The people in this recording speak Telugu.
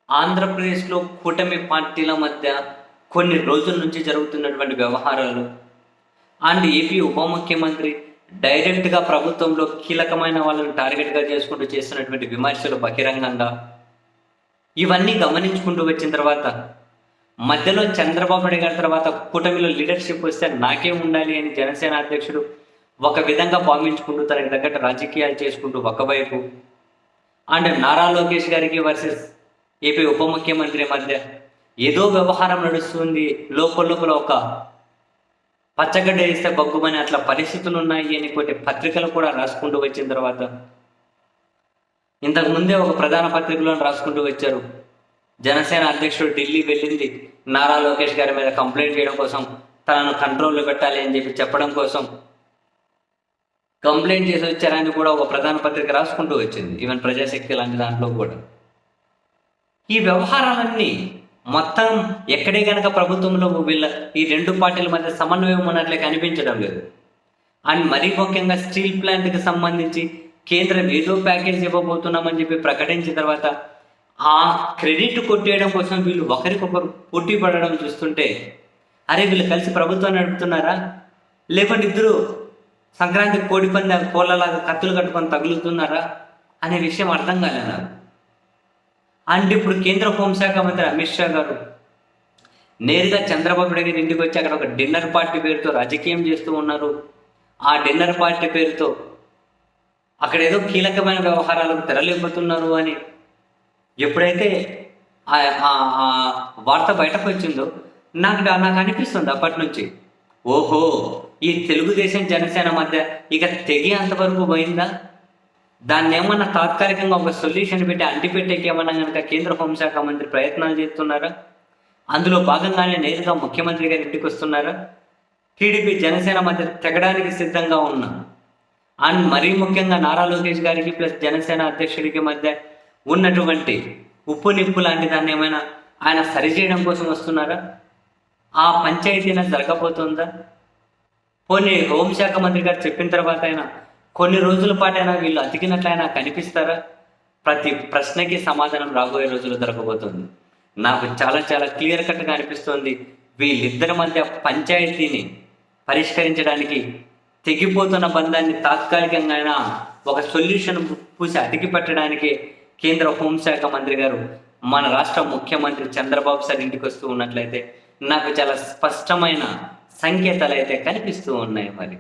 ఆంధ్రప్రదేశ్‌లో కూటమి పార్టీల మధ్య కొన్ని రోజుల నుంచి జరుగుతున్నటువంటి వ్యవహారాలు అండ్ ఏపీ ఉప ముఖ్యమంత్రి డైరెక్ట్‌గా ప్రభుత్వంలో కీలకమైన వాళ్ళని టార్గెట్‌గా చేసుకుంటూ చేస్తున్నటువంటి విమర్శలు బహిరంగంగా ఇవన్నీ గమనించుకుంటూ వచ్చిన తర్వాత మధ్యలో చంద్రబాబు నాయుడు గారి తర్వాత కూటమిలో లీడర్‌షిప్ వస్తే నాకేం ఉండాలి అని జనసేన అధ్యక్షుడు ఒక విధంగా భావించుకుంటూ తనకి తగ్గట్టు రాజకీయాలు చేసుకుంటూ ఒకవైపు అండ్ నారా లోకేష్ గారికి వర్సెస్ ఏపీ ఉప ముఖ్యమంత్రి మధ్య ఏదో వ్యవహారం నడుస్తుంది, లోపల ఒక పచ్చగడ్డ వేస్తే బగ్గుమని అట్లా పరిస్థితులు ఉన్నాయి అని కొన్ని పత్రికలు కూడా రాసుకుంటూ వచ్చిన తర్వాత ఇంతకు ముందే ఒక ప్రధాన పత్రికలో రాసుకుంటూ వచ్చారు. జనసేన అధ్యక్షుడు ఢిల్లీ వెళ్ళింది నారా లోకేష్ గారి మీద కంప్లైంట్ చేయడం కోసం, తనను కంట్రోల్లో పెట్టాలి అని చెప్పడం కోసం కంప్లైంట్ చేసి వచ్చారని కూడా ఒక ప్రధాన పత్రిక రాసుకుంటూ వచ్చింది. ఈవెన్ ప్రజాశక్తి లాంటి దాంట్లో కూడా ఈ వ్యవహారాలన్నీ మొత్తం ఎక్కడే గనక ప్రభుత్వంలో వీళ్ళ ఈ రెండు పార్టీల మధ్య సమన్వయం ఉన్నట్లే కనిపించడం లేదు. అండ్ మరీ ముఖ్యంగా స్టీల్ ప్లాంట్కి సంబంధించి కేంద్రం ఏదో ప్యాకేజ్ ఇవ్వబోతున్నామని చెప్పి ప్రకటించిన తర్వాత ఆ క్రెడిట్ కొట్టేయడం కోసం వీళ్ళు ఒకరికొకరు పోటీ పడడం చూస్తుంటే, అరే వీళ్ళు కలిసి ప్రభుత్వాన్ని నడుపుతున్నారా, లేకుంటే ఇద్దరు సంక్రాంతి కోడి పందె కోళ్ళలాగా కత్తులు కట్టుకొని తగులుతున్నారా అనే విషయం అర్థం కాలేదు నాకు. అండ్ ఇప్పుడు కేంద్ర హోంశాఖ మంత్రి అమిత్ షా గారు నేరుగా చంద్రబాబు నాయుడు గారి ఇంటికి వచ్చి అక్కడ ఒక డిన్నర్ పార్టీ పేరుతో రాజకీయం చేస్తూ ఉన్నారు. ఆ డిన్నర్ పార్టీ పేరుతో అక్కడ ఏదో కీలకమైన వ్యవహారాలకు తెరలేపుతున్నారు అని ఎప్పుడైతే ఆ వార్త బయటకు వచ్చిందో నాకు అనిపిస్తుంది అప్పటి నుంచి, ఓహో ఈ తెలుగుదేశం జనసేన మధ్య ఇక తెగి అంతవరకు పోయిందా, దాన్ని ఏమన్నా తాత్కాలికంగా ఒక సొల్యూషన్ పెట్టి అంటిపెట్టేకి ఏమన్నా కనుక కేంద్ర హోంశాఖ మంత్రి ప్రయత్నాలు చేస్తున్నారా, అందులో భాగంగానే నేరుగా ముఖ్యమంత్రి గారి ఇంటికి వస్తున్నారా, టీడీపీ జనసేన మధ్య తెగడానికి సిద్ధంగా ఉన్నా అండ్ మరీ ముఖ్యంగా నారా లోకేష్ గారికి ప్లస్ జనసేన అధ్యక్షుడికి మధ్య ఉన్నటువంటి ఉప్పు నిప్పు లాంటి దాన్ని ఏమైనా ఆయన సరిచేయడం కోసం వస్తున్నారా, ఆ పంచాయతీన జరగబోతుందా, పోనీ హోంశాఖ మంత్రి గారు చెప్పిన తర్వాత అయినా కొన్ని రోజుల పాటైనా వీళ్ళు అతికినట్లయినా కనిపిస్తారా, ప్రతి ప్రశ్నకి సమాధానం రాబోయే రోజులు దొరకబోతుంది. నాకు చాలా చాలా క్లియర్ కట్గా అనిపిస్తుంది వీళ్ళిద్దరి మధ్య పంచాయతీని పరిష్కరించడానికి, తెగిపోతున్న బంధాన్ని తాత్కాలికంగా ఒక సొల్యూషన్ పూసి అతికి పెట్టడానికి కేంద్ర హోంశాఖ మంత్రి గారు మన రాష్ట్ర ముఖ్యమంత్రి చంద్రబాబు సార్ ఇంటికి వస్తూ ఉన్నట్లయితే నాకు చాలా స్పష్టమైన సంకేతాలు అయితే కనిపిస్తూ ఉన్నాయి మరి.